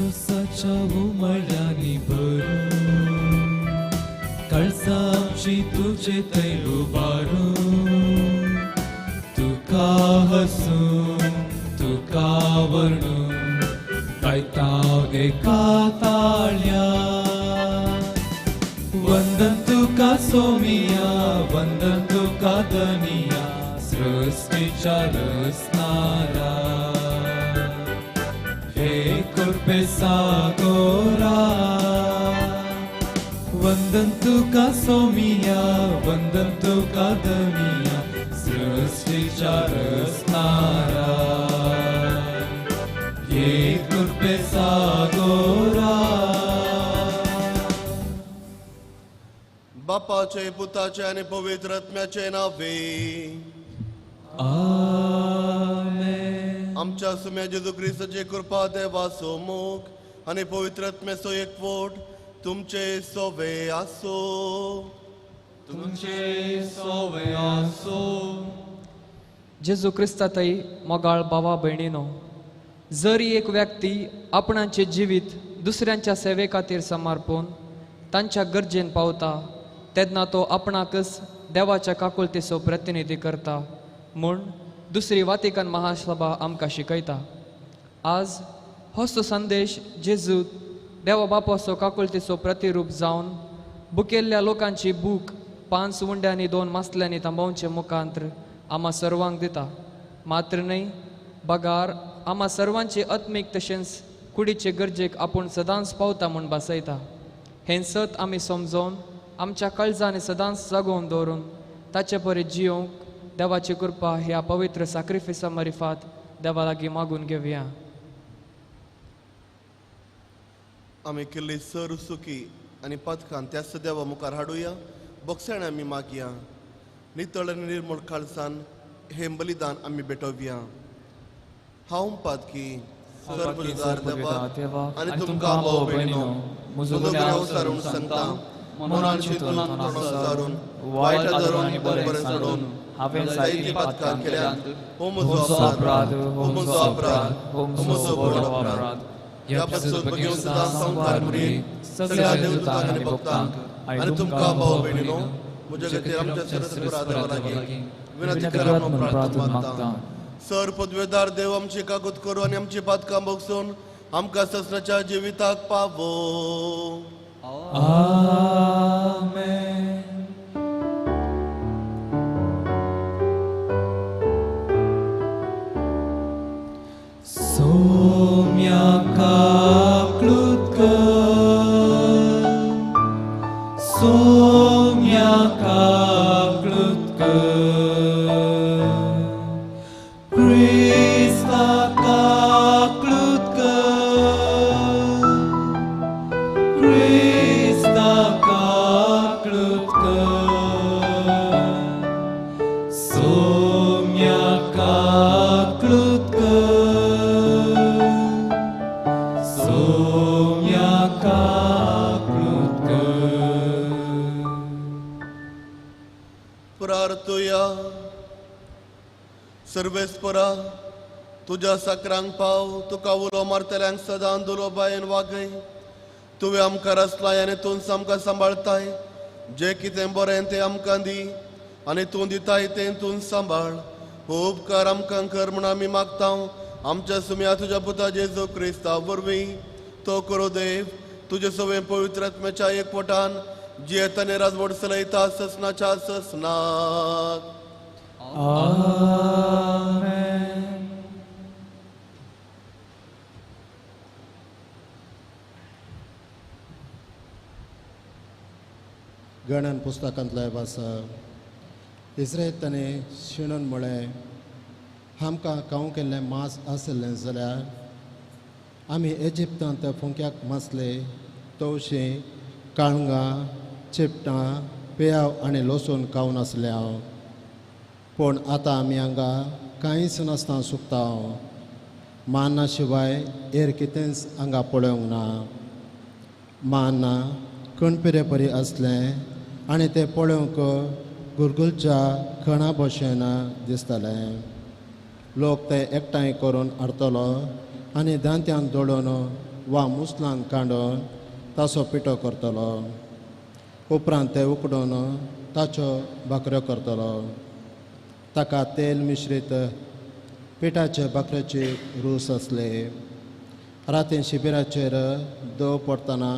पावसाच्या उमळ्यांनी भरून कळसा आमची तुझे थंय उबारून तुका हसून तुका वर्णून गायता एका ताळ्या वंदन तुका सोमिया वंदन तुका दनिया सृष्टीच्या रचणारा हे कृपे सागोरा वंदन तुका सोमिया वंदन तुका दनिया सृष्टीच्या रचणारा हे कृपे सागोरा बापाचे पुताचे आणि पवित्र आत्म्याचे नावे आमेन. आमच्या सुम्या जेजू ख्रिस्ताची कृपा देवाचो मोग आणि पवित्र आत्म्याचो एकवट तुमचे सोवे आसो. तुमचे सोवे आसो. जेजू ख्रिस्तातई मोगाळ भावा भयणीनो, जर एक व्यक्ती आपणाचे जिवीत दुसऱ्यांच्या सेवे खातीर समर्पून तांच्या गरजेन पावता तेन्ना तो आपणाकच देवाच्या काकुलतेचो प्रतिनिधी करता म्हूण दुसरी वातिकन महासभा आमकां शिकयता. आज होचो संदेश जेजू देवा बापाचो काकुलतेचो प्रतिरूप जावन भुकेल्ल्या लोकांची भूक 5 उंड्या आनी 2 मासल्यांनी थांबोवचे मुखांत्र आम्हा सर्वांक दिता. मात्र न्हय, बगार आम्हा सर्वांचे आत्मीक तशेंच कुडीचे गरजेक आपूण सदांच पावता म्हूण भासयता. हें सत आमी समजोवन आमच्या काळजांनी सदांच जागोवन दवरून ताचे परी जियोंक देवाची कृपा ह्या पवित्र सॅक्रिफिसा मरिफात देवा लागीं मागून घेवया. आमी केल्ली सर सुखी आणि पथकान त्याच देवा मुखार हाडुया. बोगसाण आमी मागया. नितळ आनी निर्मळ खालसान हे बलिदान आमी भेटोवया. हांव पातकी सर्वजदार देवा आणि तुमकां भाव भयणीनो, म्हजो गुन्यांव सारून सांगता. मनान चिंतून तोंडां सारून वायट धरून आनी बरें सोडून हांवें जायतीं पातकां केल्यांत. हो म्हजो अपराध, हो म्हजो अपराध, हो म्हजो व्हड अपराध. ह्या पासून घेवन सदां संवसार करी सगळ्या देवतांक आनी भक्तांक आनी तुमकां भाव भयणीनो, म्हजे खातीर आमच्या सरस्वता देवा लागीं विनंती करात म्हूण प्रार्थना मागता. सर पदवेदार देव आमची कागद करू आनी आमची पातकां भोगसून आमकां ससनाच्या जिविताक पावो. आमेन. सोम्या काकलूत कर, सोम्या काकलूत कर, क्रिस्ता काकलूत कर, क्रिस्ता काकलूत कर, सोम्या काकलूत कर, सोम्या काकलूत कर. प्रार्थुया. सर्वेस्परा, तुझ्या साकरांक पाव, तुका उलो मारतल्यांक सदां दुलो बायन वागय. तुवें आमकां रचलाय आनी तूंच आमकां सांबाळताय. जें कितें बरें तें आमकां दी आनी तूं दिताय तें तूं सांबाळ. हो उपकार आमकां कर म्हूण आमी मागता. आमच्या सुम्या तुज्या पुता जेजू क्रिस्ता वरवीं तो करो देव तुजे सवे पवित्र आत्म्याच्या एकवटान जियेत आनी राजवट चलयता ससनाच्या ससनाक. आमेन. गणन पुस्तकांतले भासा इस्रायल ताणे शिणून म्हळें, आमकां खावं केल्लें मांस आसलें जाल्यार आमी इजिप्तांत फुंक्याक मासले, तवशीं, काळंगां, चिपटां, पेयाव आनी लसूण खावन आसले हांव. पूण आतां आमी हांगा कांयच नासतना सुकता. माना शिवाय हेर कितेंच हांगा पळोवंक ना. माना कणपिरे परी असलें आनी तें पळोवंक गुरगुलच्या खणा भशेन दिसतालें. लोक ते एकठांय करून हाडटलो आनी दांत्यान दळून वा मुसलान कांडून ताचो पिठो करतलो. उपरांत ते उकडून ताच्यो भाकऱ्यो करतलो. ताका तेल मिश्रीत पिठाचे भाकरेची रूस असले. रातीन शिबिराचेर दव पडटना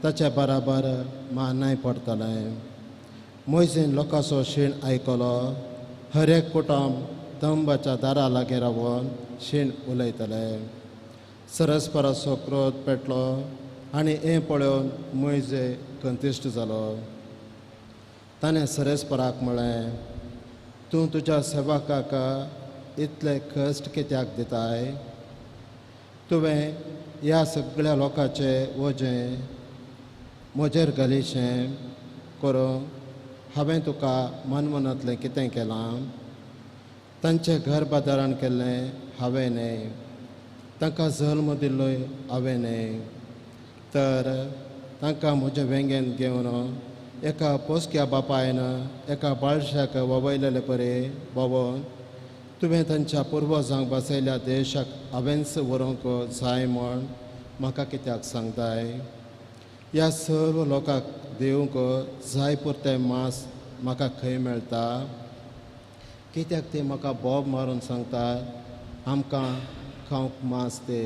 ताचे बराबर मानाय पडटलें. मोयजेन लोकांचो शीण आयकलो. हर एक कुटुंब तंबाच्या दारा लागीं रावन शीण उलयतले. सरस्पराचो क्रोध पेटलो आनी हें पळोवन मोयजे कंतिश्ट जालो. ताणें सरस्पराक म्हळें, तूं तुज्या सेवकाक इतले कश्ट कित्याक दिताय? तुवें ह्या सगळ्या लोकांचें वजें म्हजेर घालीशें करूंक हांवें तुका मनमनांतलें कितें केलां? तांचें घर बाजारान केल्लें हांवें न्हय, तांकां जल्म दिल्लोय हांवें न्हय. तर तांकां म्हज्या वेंगेन घेवन एका पोसक्या बापायन एका बाळशाक ववयलेले परे भोंवून तुवें तांच्या पुर्वजांक बसयल्या देशाक हांवेंच व्हरूंक जाय म्हूण म्हाका कित्याक सांगताय? ह्या सर्व लोकांक दिवंक जाय पुरतें मांस म्हाका खंय मेळटा? कित्याक ते म्हाका बोब मारून सांगतात, आमकां खावंक मांस दे.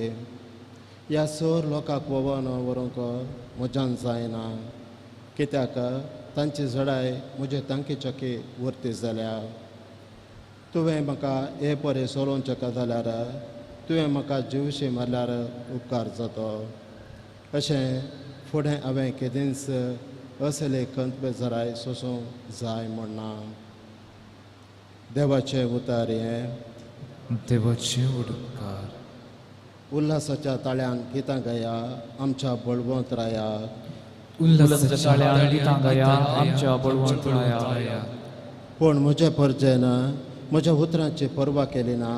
ह्या सर लोकांक वोवन व्हरूंक म्हज्यान जायना, कित्याक तांची जडाय म्हजे तांकी चकी व्हरती जाल्या. तुवें म्हाका हे परे सोलोवन चका जाल्यार तुवें म्हाका जिवशी मारल्यार उपकार जातो. अशें फुडें हांवें केदींच असले खंत बेजाराय सोसूंक जाय म्हणना. देवाचें उतर हें. देवाचे उडकार. उल्हासाच्या ताळ्यान गितां गाया, आमच्या बळवंत राया. उल्हासाच्या गितां गाया, आमच्या बळवंत राया. पूण म्हजे परजेन म्हज्या उतरांची पर्वा केली ना.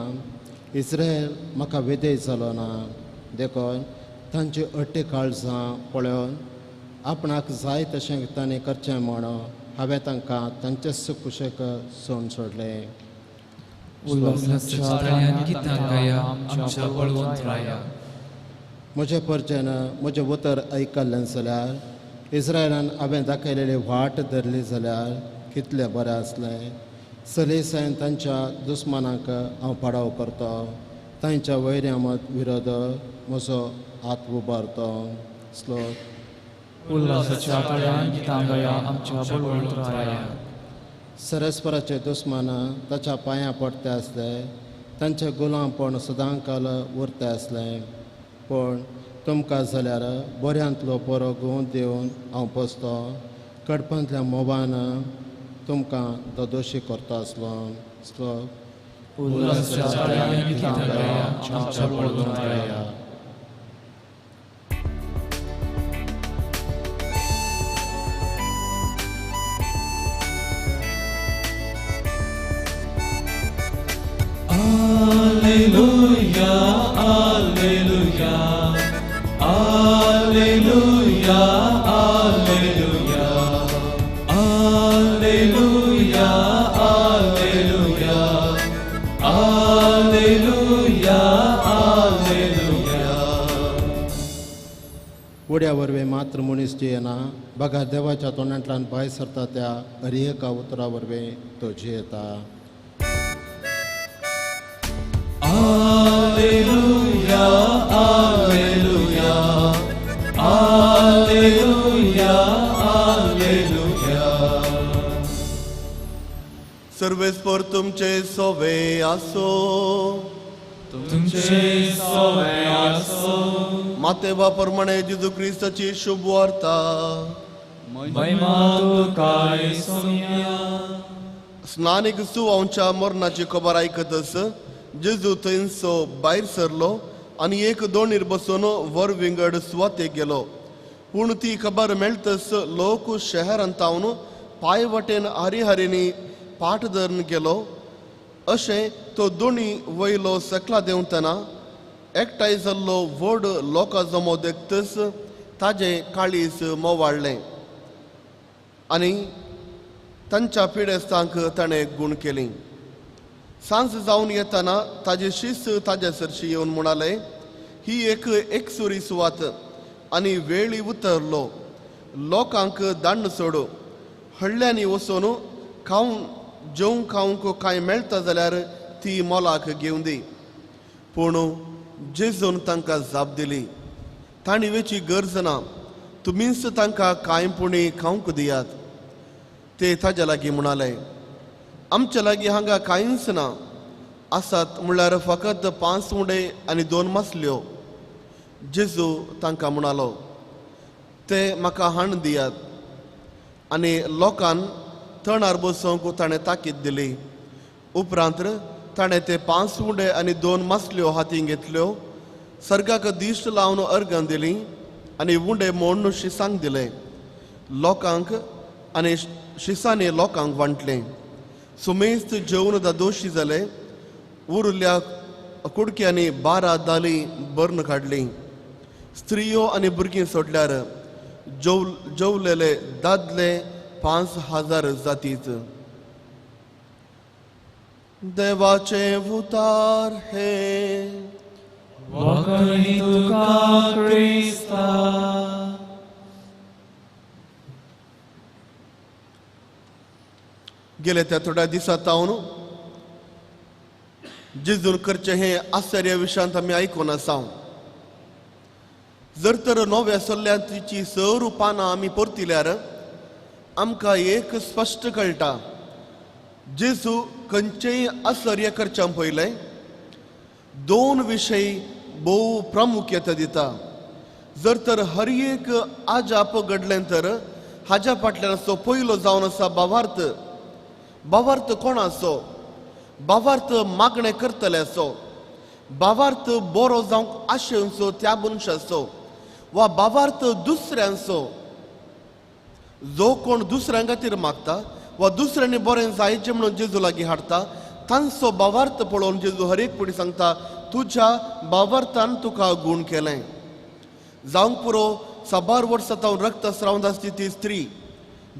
इस्रायल म्हाका विधेय जालो ना. देखून तांची अट्टी काळजां पळोवन आपणाक जाय तशें तांणी करचें म्हूण हांवें तांकां तांचेच कुशेक सोडून सोडलें. गितां गाया, आमच्या बळवंत राया. म्हजे परजेन म्हजें उतर आयकल्लें जाल्यार, इस्रायलान हांवें दाखयलेली वाट धरली जाल्यार कितलें बरें आसलें. सलीसायन तांच्या दुस्मानांक हांव पाडाव करतो. तांच्या वैऱ्यां मत विरोध म्हजो हात उबारतो. श्लोक. उल्हासाच्या ताळ्यान गितां गाया, आमच्या बळवंत राया. सरस्पराचे दुस्मान ताच्या पांयां पडते आसले. तांचे गुलामपण सदांकाल उरते आसलें. पूण तुमकां जाल्यार बऱ्यांतलो बरो गुण दिवन हांव पोसतो. कडपांतल्या मोबान तुमकां दोदोशी करता आसलो. श्लोक. उल्हासाच्या ताळ्यान गितां गाया, आमच्या बळवंत राया. Alleluia, alleluia, alleluia, alleluia, alleluia, alleluia, alleluia, alleluia. उड्या वरवीं मात्र मनीस जियेना. बघा देवाच्या तोंडांतल्यान भायर सरता त्या हरिएका उतरा वरवीं तो जियेता. Alleluia, alleluia, alleluia, alleluia. सर्वेस्पर तुमचे सोवे आसो. तुमचे सोवे आसो. मातेवा प्रमाणे जेजू क्रिस्ताची शुभ वार्ता. महिमा तुकाय सोम्या. स्नानीक सुवांच्या मरणाची खबर आयकतच जेजू थंयसो भायर सरलो आनी एक दोणीर बसून वर विंगड सुवातेक गेलो. पूण ती खबर मेळटच लोक शहरांतावन पांय वटेन हारी पाठ धरून गेलो. अशें तो दोनी वयलो सकला देंवतना एकठांय जाल्लो व्हड लोकां जमो देखतच ताजें काळीज मोवाळ्ळें आनी तांच्या पिडेस्तांक ताणें गूण केली. सांज जावन येतना ताजे शिस ताजे सरशी येवन म्हणाले, ही एक सुरी सुवात आनी वेळी उतरलो लोकांक दांड सोडू हळ्यांनी वचून जेवंक खावंक कांय मेळटा जाल्यार ती मोलाक घेवन दी. पूण जेजून तांकां जाप दिली, तांणी वेची गरज ना, तुमीच तांकां कांयपुणी खावंक दियात. ते ताच्या लागीं म्हणाले, आमच्या लागीं हांगा कांयच ना, आसात म्हणल्यार फकत 5 उंडे आनी 2 मासल्यो. जेजू तांकां म्हणालो, ते म्हाका हाण दियात. आनी लोकांन तणार बसोवंक ताणें ताकीद दिली. उपरांत ताणें ते 5 उंडे आनी 2 मासल्यो हातीन घेतल्यो, सर्गाक दिश्ट लावन अर्गां दिली आनी उंडे मोडून शिसांक दिले. लोकांक आनी शिसांनी लोकांक वांटले. सुमेस्त जेवण दोशी जाले. उरल्या कुडक्यांनी 12 दाली भरून काडली. स्त्रियो आनी भुरगीं सोडल्यार जेवलेले दादले 5000 जातीत. देवाचे उतार हे. वखणी तुका क्रिस्ता. गेले त्या थोड्या दिसांतावन जेजून करचे हे आश्चर्य विशांत आमी आयकून आसा. जर तर नव्या सल्ल्यांची 6 पानां आमी परतिल्यार आमकां एक स्पश्ट कळटा, जेजू खंयचेय आश्चर्य करच्या पयले 2 विशय भोव प्रामुख्यता दिता. जर तर हर एक आजाप घडलें तर हाज्या फाटल्यान असो पयलो जावन आसा भावार्थ. भावार्थ कोण असो? भावार्थ मागणें करतल्याचो, भावार्थ बरो जावंक आशेचो त्या मनशाचो, वा भावार्थ दुसऱ्यांचो. जो कोण दुसऱ्यां खातीर मागता वा दुसऱ्यांनी बरें जायचें म्हणून जेजू लागीं हाडटा, तांचो भावार्थ पळोवन जेजू हर एक फावटी सांगता, तुज्या भावार्थान तुका गूण केलें. जावंक पुरो 12 वर्सां तावन रक्तस्राव आसली ती स्त्री,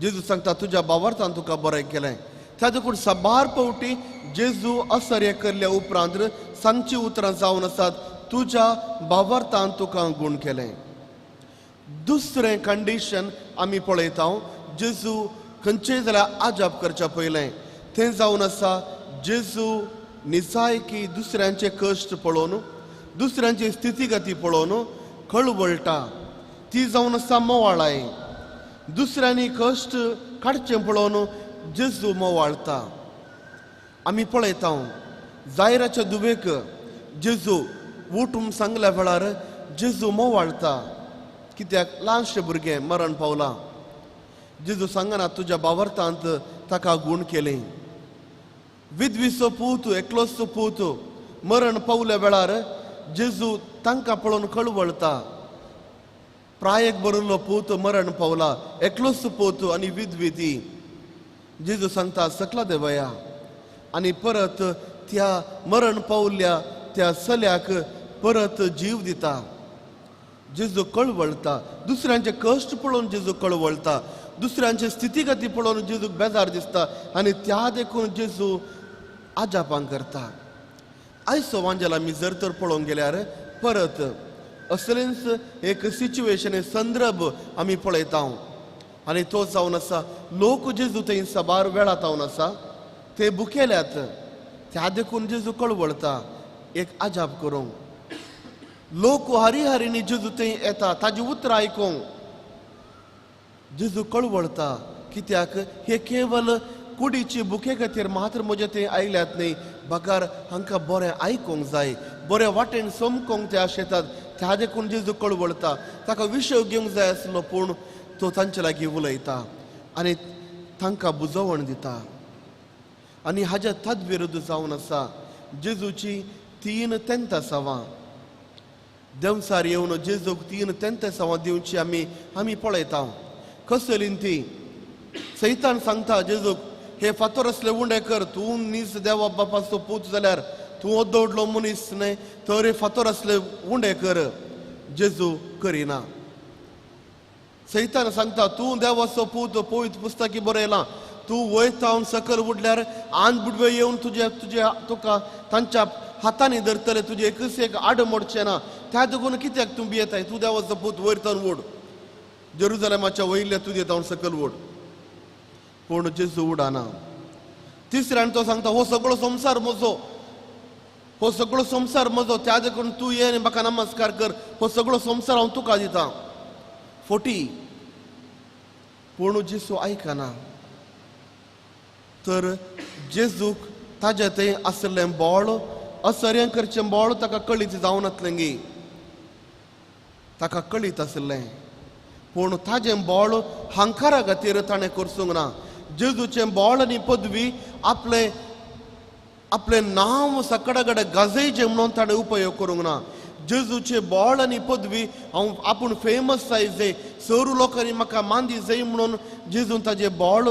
जेजू सांगता तुज्या भावार्थान तुका बरें केलें. त्या देखून 12 फावटी जेजू आश्चर्य केल्ल्या उपरांत सांगची उतरां जावन आसात, तुज्या भावार्थान तुका गूण केलें. दुसरें कंडिशन आमी पळयता, जेजू खंयचेय जाल्यार आजाप करच्या पयलें तें जावन आसा जेजू निसायकी दुसऱ्यांचे कश्ट पळोवन, दुसऱ्यांची स्थितीगती पळोवन कळवळटा. ती जावन आसा मोवाळाय. दुसऱ्यांनी कश्ट काडचें पळोवन जेजू मोवाळटा. आमी पळयता जायराच्या दुवेक जेजू उठून सांगल्या वेळार जेजू मोवाळटा. कित्याक ल्हानशें भुरगें मरण पावलां. जेजू सांगना तुज्या भावार्थांत ताका गूण केलें. विधवीचो पूत, एकलोचो पूत मरण पावल्या वेळार जेजू तांकां पळोवन कळवळटा. प्रायेक बरिल्लो पूत मरण पावला, एकलोचो पूत आनी विधवी ती. जेजू सांगता सकला देवया आनी परत त्या मरण पावल्ल्या त्या चल्याक परत जीव दिता. जेजू कळवळटा. दुसऱ्यांचे कश्ट पळोवन जेजू कळवळटा. दुसऱ्यांचे स्थितीगती पळोवन जेजूक बेजार दिसता आनी त्या देखून जेजू आजापां करता. आयचो वांजेल आमी जर तर पळोवंक गेल्यार परत असलेंच एक सिच्युएशन, संदर्भ आमी पळयता. आनी तो जावन आसा लोक जेजू थंय सबार वेळा तावन आसा, ते भुकेल्यात. त्या देखून जेजू कळवळटा एक आजाप करूंक. लोक हरिहरीनी जेजू थंय येता ताजी उतरां आयकूंक. जेजू कळवळटा. कित्याक हे केवल कुडीची बुके खातीर मात्र म्हजे थंय आयल्यात न्ही, बकार हांकां बरें आयकूंक जाय, बरे वाटेन समकोंक ते आशेतात. त्या देखून जेजू कळवळटा. ताका विशय घेवंक जाय आसलो पूण तो तांचे लागीं उलयता आनी तांकां बुजवण दिता. आनी हाज्या तद विरुद्ध जावन आसा जेजूची 3 तेंतासावां. देवसार येवन जेजूक 3 तेंतासावां दिवची आमी पळयता. कसलीं ती? सैतान सांगता जेजूक, हे फातर असले उंडे कर, तूं नीस देवा बापाचो पूत जाल्यार, तूं ओद्दोडलो मनीस न्हय तर हे फातर असले उंडे कर. जेजू करिना. सैतान सांगता तूं देवाचो पूत, पवित्र पुस्तकी बरयलां, तूं वयता सकल उडल्यार आन बुडवे येवन तुका तांच्या हातांनी धरतले तुझे एकच एक आड मोडचे ना त्या देखून कित्याक तूं भियेताय तूं देवाचो पूत वयर तावन ओड जेरुसलेमाच्या वयल्या तुजे तावन सकल ओड पूण जेजू उडाना तिसऱ्यान तो सांगता हो सगळो संसार म्हजो हो सगळो संसार म्हजो त्या देखून तूं ये आनी म्हाका नमस्कार कर हो सगळो संसार हांव तुका दितां फोटी पूण जेजू आयकना तर जेजूक ताजे थंय आसलें बोळ असर्यां करचें बोळ ताका कळीत जावन आसलें गे ताका कळीत आसलें पूण ताजें बोळ हांकारा खातीर ताणें करसूंक ना जेजूचें बोळ आनी पदवी आपलें नांव सकडा कडेन गाजयचें म्हणून ताणें उपयोग करूंक ना जेजूचें बोळ आनी पदवी हांव आपूण फेमस जायचे सरू लोकांनी म्हाका मांदी जाय म्हणून जेजून ताजें बोळ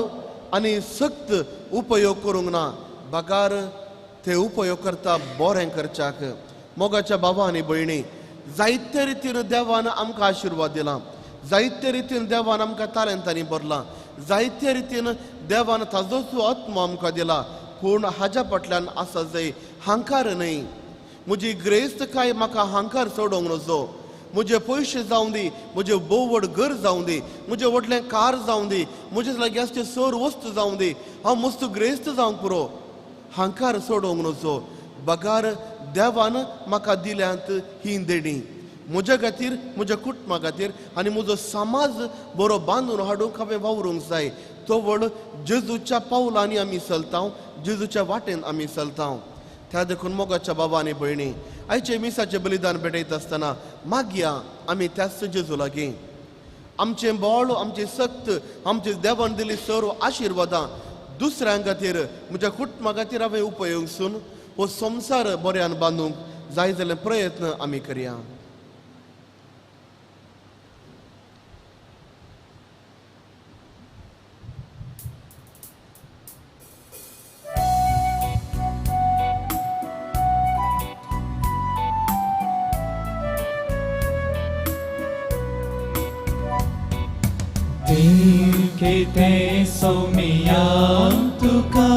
आनी सक्त उपयोग करूंक ना बागार ते उपयोग करता बरें करच्याक मोगाच्या बाबा आनी भयणी जायते रितीन देवान आमकां आशिर्वाद दिला जायते रितीन देवान आमकां तालंतांनी भरला जायते रितीन देवान ताजोच आत्मा आमकां दिला पूण हाज्या फाटल्यान आसा जाय हांकार न्हय म्हजी ग्रेस्त काय म्हाका हांकार सोडोंक नजो म्हजे पयशे जावं दी म्हजे भोव व्हड घर जावं दी म्हजें व्हडलें कार जावं दी म्हजे लागीं सर वस्त जावं दी हांव मस्त ग्रेस्त जावंक पुरो हांकार सोडोंक नजो बगार देवान म्हाका दिल्यांत ही देणी म्हज्या खातीर म्हज्या कुटुंबा खातीर आनी म्हजो समाज बरो बांदून हाडूंक हांवें वावरूंक जाय तो व्हड जेजूच्या पावलांनी आमी चलता जेजूच्या वाटेन आमी चलता त्या देखून मोगाच्या बाबा आनी भयणी आयचे मिसाचें बलिदान भेटयत आसतना मागया आमी त्याच जेजू लागीं आमचें बोळ आमची सक्त आमचे देवान दिली सर्व आशिर्वादां दुसऱ्यां खातीर म्हज्या कुटुंबा खातीर हांवें उपयोगसून हो संवसार बऱ्यान बांदूंक जाय जाल्यार प्रयत्न आमी करया que te somiam tuka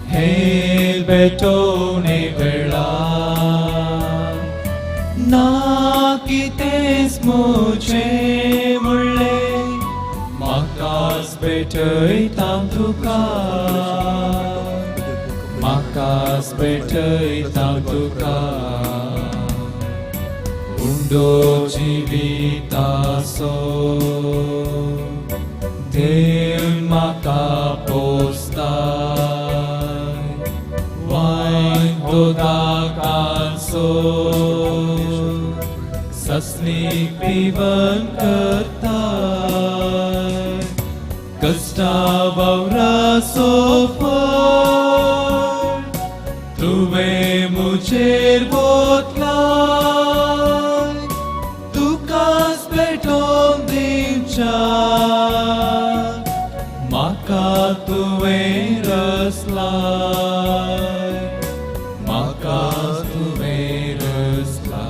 hel betone verla na kites muche mulle makas betoi tam tuka makas betoi tam tuka undo jivita so Dev maka postai Vain toda kanso Sasnik pivan kartai Kasta vaura sofar Tuve mucher botlai Tu kas beton dincha Maka tuve raslai Maka tuve raslai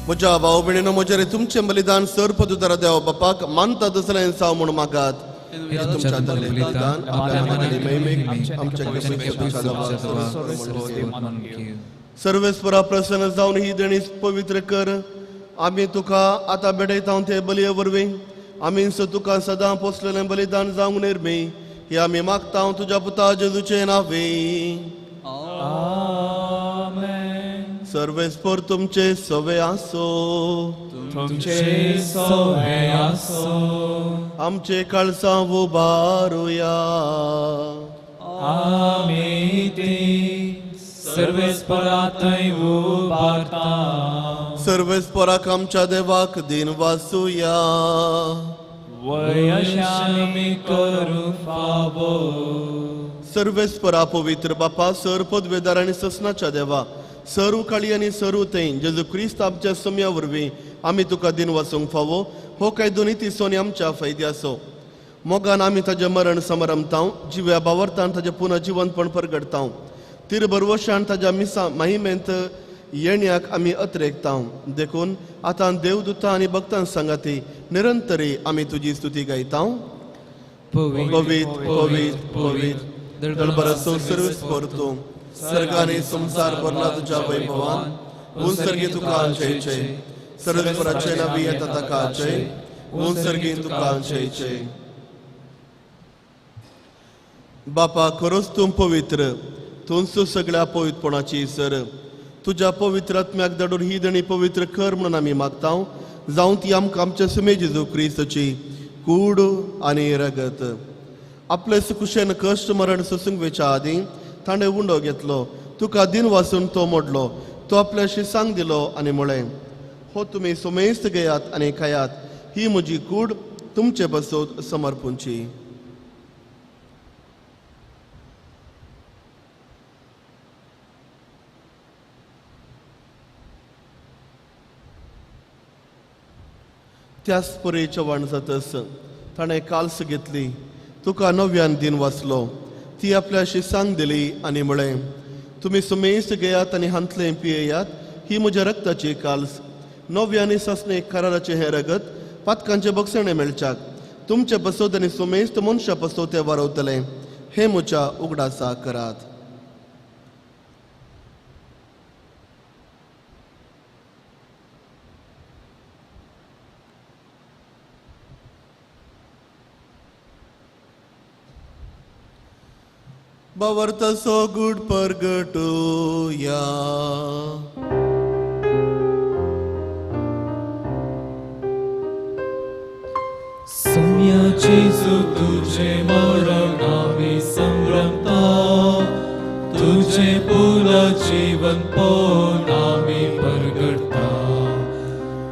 म्हज्या भाव भयणीनो म्हजे रे तुमचें बलिदान सरपदुदारा देव बापाक मानता दसलें जावं म्हूण मागात तुमच्या बलिदान आपल्या मनाने महिमेक आमच्या सर्वेस्परा प्रसन्न जावन ही देणी पवित्र कर आमी तुका आतां भेटयता ते बलये वरवीं आमी तुका सदां पोसलेलें बलिदान जावंक निर्मी ही आमी मागता तुज्या पुता जेजूचे नांवे Amen. सर्वेस्पर तुमचे सवे आसो तुमचे सोहे आसो आमचे काळसां उबारुया आमी ती सर्वेस्परांतय उबारता सर्वेस्पराक आमच्या देवाक दिन वासुया वयशामी करू फावो सर्वेस्परा पवित्र बापा सर पदवेदार आनी ससनाच्या देवा सरू काळी आनी सरू थंय जेजू क्रिस्त आमच्या सम्या वरवीं आमी तुका दिन वासूंक फावो हो काय दोनी तिसोनी आमच्या फायदी आसो मोगान आमी ताजें मरण समरमतां जिव्या बावरतान ताजें पुनर्जिवनपण परगडतां तिर बरवशान ताज्या मिसा महिमेंत येण्याक आमी अत्रेकतां देखून आतां देवदूतां आनी भक्तां सांगाती निरंतरी आमी तुजी स्तुती गायतां पवित्र पवित्र पवित्र दळबरा संसर्वीस परतो सर्गाने संसार भरला तुझ्या वैभवान ऊन सर्गी तुका अंशयचे सर्वेश्वराचे नबी येता ताकाचे ऊन सर्गी तुका अंशयचे बापा खरोच तूं पवित्र तूंच सगळ्या पवित्रपणाची सर तुझ्या पवित्र आत्म्याक धाडून ही दणी पवित्र कर म्हणून आमी मागतां जावं ती आमकां आमच्या सुमे जेजू क्रिस्ताची कूड आनी रगत आपले सुकुशेन कश्ट मरण सोसूंक वेच्या आदीं ताणें उंडो घेतलो तुका दिन वाचून तो मोडलो तो आपल्या शिसांक दिलो आनी म्हळें हो तुमी सुमेस्त घेयात आनी खायात ही म्हजी कूड तुमचे बसोत समर्पूंची त्याच परेच्या वाण जातस ताणें काल्स घेतली तुका नव्यान दिन वाचलो ती आपल्या शिसांक दिली आनी म्हळें तुमी सुमेस्त घेयात आनी हांतले पियेयात ही म्हज्या रक्ताची काल्स नव्यानी ससणे कराराचे हे रगत पातकांचे बक्षणे मेळच्याक तुमचे बसोत आनी सुमेस्त मनशा बसो ते वारवतले हे म्हज्या उगडासा करात Bavarta so good परगटूया सौम्याची जो तुझे मरण आम्ही संभ्रमता तुझे पुला जीवन पोन आम्ही परगटता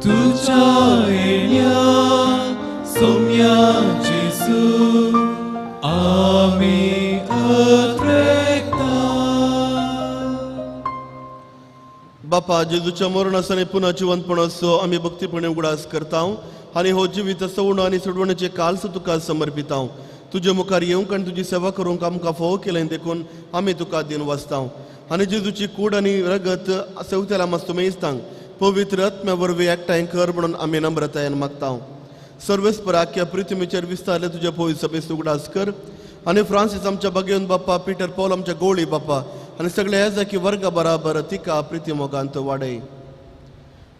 तुझ्या येण्या सौम्या जेजू आम्ही बापा जेजूच्या मरणासाने पुन्हा जिवंतपणाचो आम्ही भक्तीपणे उगडास करता आनी हो जिवीत सवण आनी सोडवण्याचे काल्स तुका समर्पिता तुजे मुखार येवंक आनी तुजी सेवा करूंक आमकां फोव केलें देखून आमी तुका दिन वाचता आनी जेजूची कूड आनी रगत सेवतेला मातसो मेजतांक पवित्र आत्म्या वरवीं एकठांय कर म्हणून आमी नम्रतायेन मागता सर्वेस्पराख्या प्रिथीमेचेर विस्तारले तुजे पवित्र सभेस उगडास कर आनी फ्रांसीस आमच्या बागेवन बाप्पा पीटर पॉल आमच्या गोळी बाप्पा आनी सगळे येजाकी वर्गा बराबर तिका प्रिती मोगांत वाडय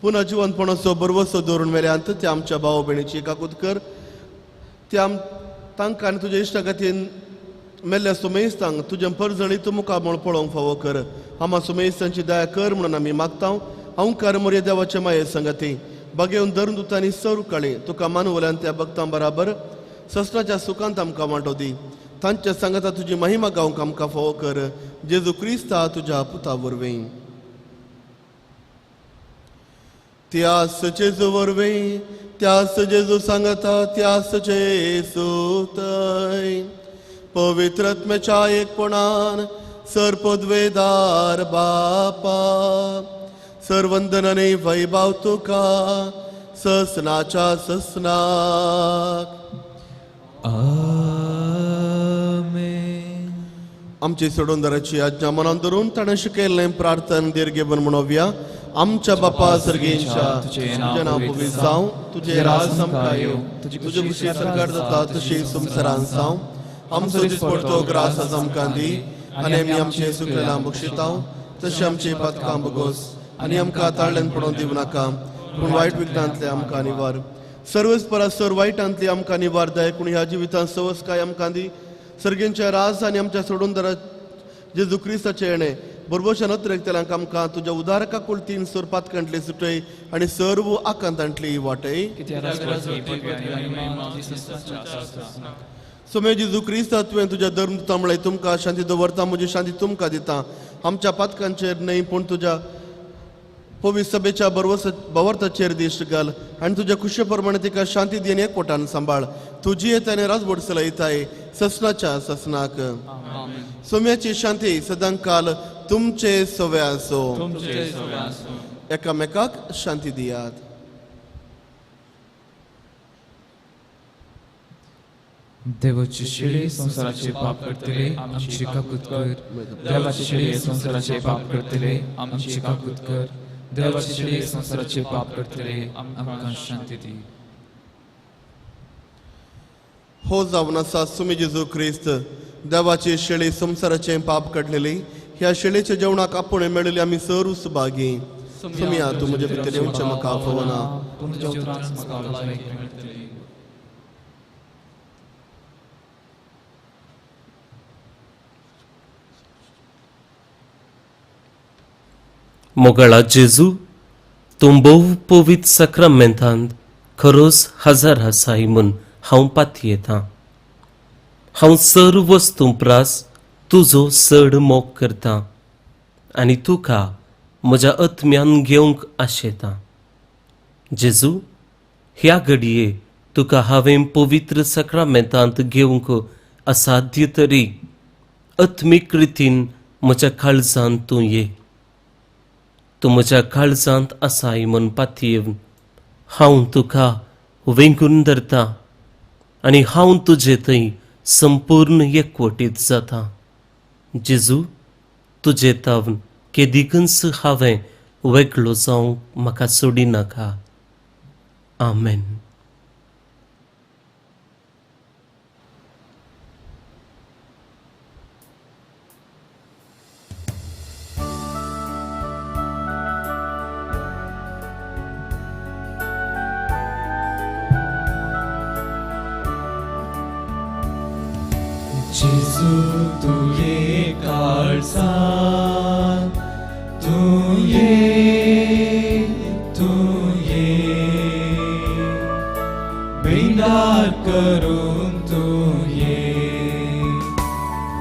पुन्हा जिवंतपणाचो बरवसो दवरून मेल्यात ते आमच्या भाव भयणीची एकाकूत कर तांकां आनी तुज्या इश्टागतीन मेल्ल्या सुमेस्तांक तुजे परजणी तूं मुखार म्हूण पळोवंक फावो कर आम्हा सुमेस्तांची दया कर म्हणून आमी मागता अवंकार मोरये देवाचे माये संगती बागेवन धरून दुतांनी सर काळी तुका मानवल्यान त्या भक्तां बराबर ससनाच्या सुखांत आमकां वांटो दी तांच्या सांगाता तुजी महिमा गावंक आमकां फावो कर जेजू क्रिस्ता तुज्या पुता वरवीं त्यास जेजू वरवीं त्यास जेजू सांगता त्यास जेजू थंय पवित्र आत्म्याच्या एकपणान सरपदवेदार बापा सर्वंदन आनी वैभव तुका ससनाच्या ससनाक आमची सोडूनदाराची आज्ञा मनान धरून ताणें शिकयल्लें प्रार्थन दीर्घेवन म्हणोवया आमच्या बापा सर्गेंच्या तुजें नांव पवित्र जावं तुजें राज आमकां येवं तुजी खुशी सरकार जाता तशी संवसारांत जावं आमचो दिसपडटो ग्रास आज आमकां दी आनी आमी आमचे सुकलेलां बक्षिता तशें आमची पातकां बगोस आनी आमकां ताळ्यान पडोवन दिवं नाका पूण वायट विघ्नांतले आमकां निवार सर्वेस परस्पर वायटांतली आमकां निवार दय पूण ह्या जिवितांत सवस काय आमकां दी सर्गेंच्या राज आनी आमच्या सोडूनदारा जेजू क्रिस्ताचे येणे बरोबरच्या नत्रेकतेलांक आमकां तुज्या उदारका कुळतीन सर पातकांतली सुटय आनी सर्व आकांतांतली वाटय सोमे जेजू क्रिस्ता तुवें तुज्या धर्म दिता म्हळ्यार तुमकां शांती दवरता म्हजी शांती तुमकां दिता आमच्या पातकांचेर न्हय पूण तुज्या पवित्र सभेच्या बवर्ताचेर दिश्ट घाल आनी तुज्या खुशे प्रमाणे तिका शांती दिवन एकवटान सांबाळ तुजी येताने राजवट चलयताय ससनाच्या ससनाक सोम्याची शांती सदां काल तुमचे सवे आसो एकामेकाक शांती दियात देवाची शिळे संसाराचे पाप करतले आमची काकूत कर देवाची शिळे संसाराचे पाप करतले आमची काकूत कर देवाची शिळे संसाराचे पाप करतले आमकां शांती दी हो जावन आसा सुमी जेजू क्रिस्त देवाची शेळी संसाराचे पाप काडलेली ह्या शेळेच्या जेवणाक आपुणे मेळिल्ली आमी सरूस बागी सुमिया तूं म्हजे भितर येवचें म्हाका आफवना तुमच्या उतरांच म्हाका लायक मेळटली मोगळा जेजू तूं भोव पवित्र सक्रामेंतांत खरोच हजर आसाय म्हूण हांव पातयेतां. हांव सर्व वस्तू प्रास तुजो चड मोग करतां आनी तुका म्हज्या आत्म्यान घेवंक आशेतां. जेजू, ह्या घडये तुका हांवें पवित्र सक्रामेंतांत घेवंक असाध्य तरी आत्मीक रितीन म्हज्या काळजांत तूं ये. तूं म्हज्या काळजांत आसाय म्हूण पातयेवन हांव तुका वेंगून धरतां आनी हांव तुजे थंय संपूर्ण एकवटीत जाता. जेजू, तुजे तावन केदिकच हांवें वेगळो जावंक म्हाका सोडिनाका. आमेन. जेजू तू ये काळजांत तू ये बेंदार करून तू ये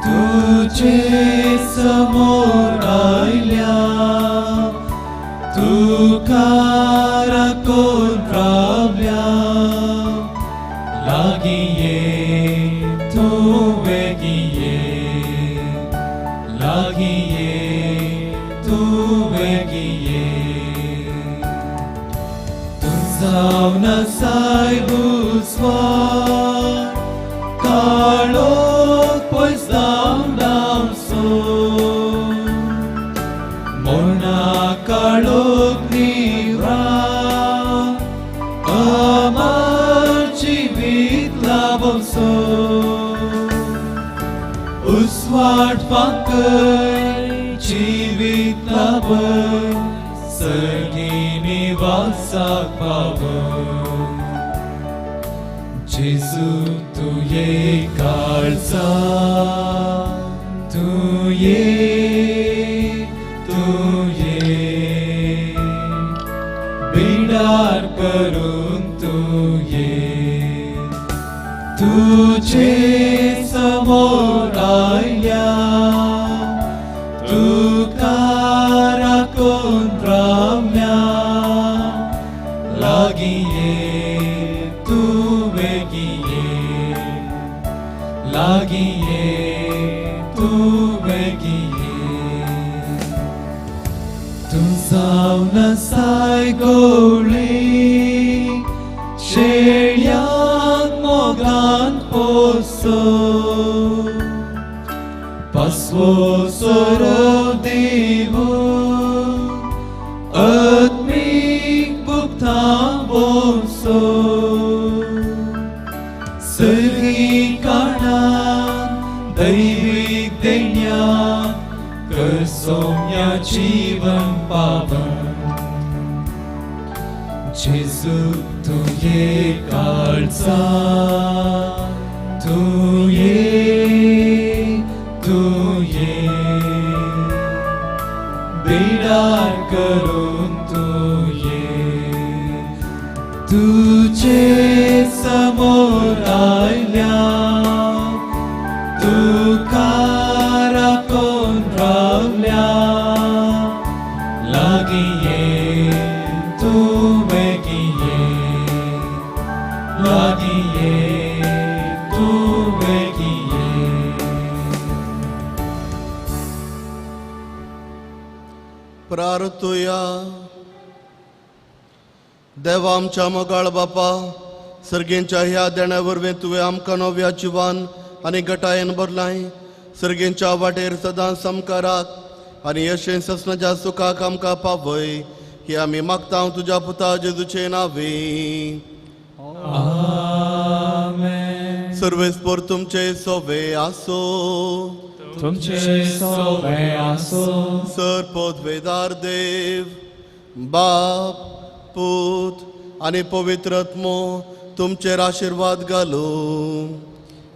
तुझे समोर आयल्या तुका राखून रावल्या लागी ये तू वेगी ये लागी ये तू वेगी ये तू जावन सायबुस्वा काळोख पयस जावन डावसो मोना काळोख निवरा अमर जिवीत लाभसो उस्वाट पाकय जिवीत लाभय सर्गी निवासाक पावय जेजू तू ये काळजांत तू ये बिडार करून तू ये तुझे समोर आयल्या तुका राखून रावल्या लागी ये तू वेगी ये लागी ये तू वेगी ये तू जावन साय गवळी शेळ्यांक मोगान पोसो पासवो सोरो देवो आत्मीक भुगतान बोसो सर्गी काळान दैवीक देण्यान कर सोम्या जीवन पावन जेजू तू ये काळजांत तू ये बिडार करून तू ये तुझे समोर आयल्या तुका राखून रावल्या लागी ये तू वेगी ये लागी ये तू वेगी ये प्रार्थुया. देवा आमच्या मोगाळ बापा सर्गेंच्या ह्या देण्या वरवीं तुवें आमकां नव्या जिवान आनी गटायेन भरलाय. सर्गेंच्या वाटेर सदां समकाराक आनी यशें ससनाच्या सुखाक आमकां पावय ही आमी मागता तुज्या पुता जेजूचे नांवे. आमेन. सर्वेस्पोर तुमचे सोवे आसो तुमचे सोवे आसो सरपोद्वेदार देव बाप पूत आणि पवित्र आत्मो तुमचेर आशीर्वाद घालू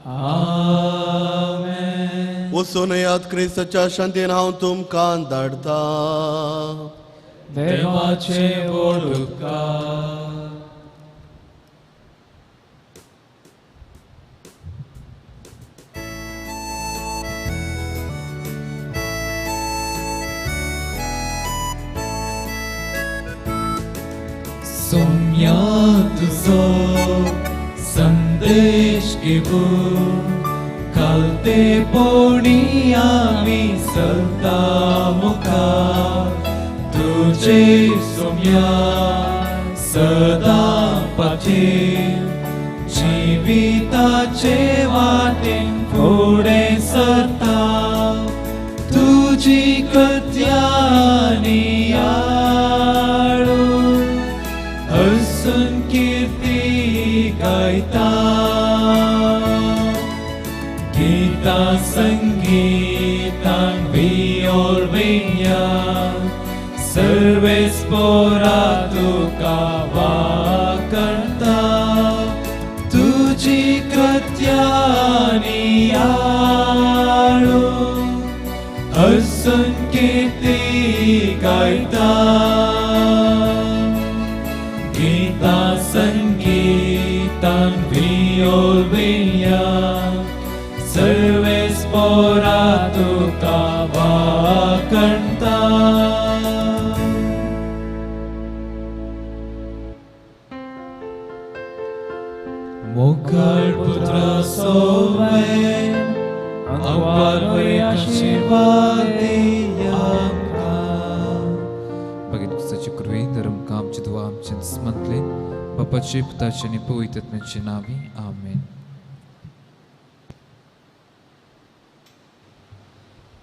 आमेन. वचून यात क्रिस्ताच्या शांतीन हांव तुमकां धाडता देवाचे व्हड उपकार. सोम्या तुझो संदेश घेऊन खालतेपणी आमी चलता मुखार तुझे सोम्या सदां पाठीर जिविताचे वाटेन फुडें सरता तुजी कृत्यानी आळून हसून कीर्ती गायता गीता संगीतान वियोल विण्या सर्वेस्पोरा तुका वाकणता तुजी कृत्यानी आळून हसून कीर्ती गायता गीता संगीतान वियोल विण्या सर्वेस्पोरा तुका वाकणता. मुखार पुत्र सोवेन आंकवार आशीर्वाद Bagin kustaci kurvein darum kam ci duam cin smantlen. Bapaci putaci ni puitet men cinavi.